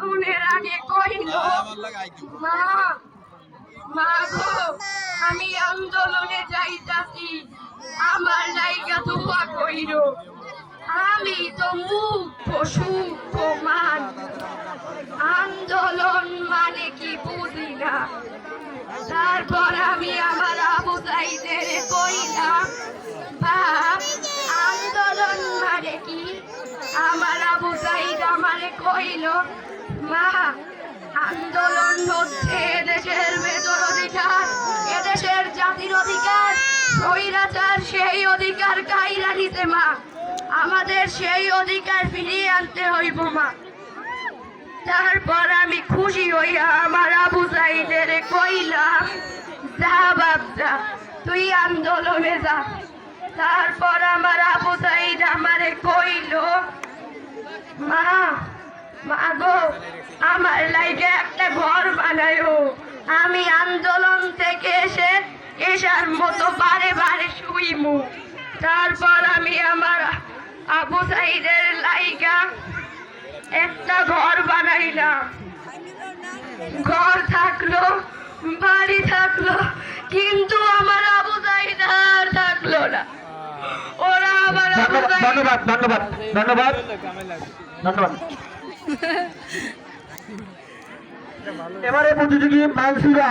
মামুনের আগে কইল, মা মা গো আমি আন্দোলনে যাইতাছি, আমার লাইগা দোয়া কইরো। আমি তো মুখ সুখ মান, আন্দোলন মানে কি বুঝি না। তারপর আমি আমার আবু সাইদের কইলাম, বাপ আন্দোলন মানে কি? আমার আবু সাইদ আমারে কইল, মা আন্দোলন হচ্ছে এদেশের মেজর অধিকার, এদেশের জাতির অধিকার। স্বৈরাচার সেই অধিকার কাইরা নিতে মা, আমাদের সেই অধিকার ফিরিয়ে আনতে হইব মা। তারপর আমি খুশি হইয়া আমার আবু সাইদের কইলাম, যা বাপ যা, তুই আন্দোলনে যা। তারপর আমার আবু সাইদ আমারে কইল, মা মা গো আমার লাইগে একটা ঘর বানায়ো, আমি আন্দোলন থেকে এসার মতো বারে বারে শুইমু। তারপর আমি আমার আবু সাইদের লাইগা একটা ঘর বানাইলাম। ঘর থাকলো, বাড়ি থাকলো, কিন্তু আমার আবু সাইদ আর থাকলো না। ওরা আমার ধন্যবাদ ধন্যবাদ ধন্যবাদ ধন্যবাদ। এবারে প্রতিযোগী মানসুরা।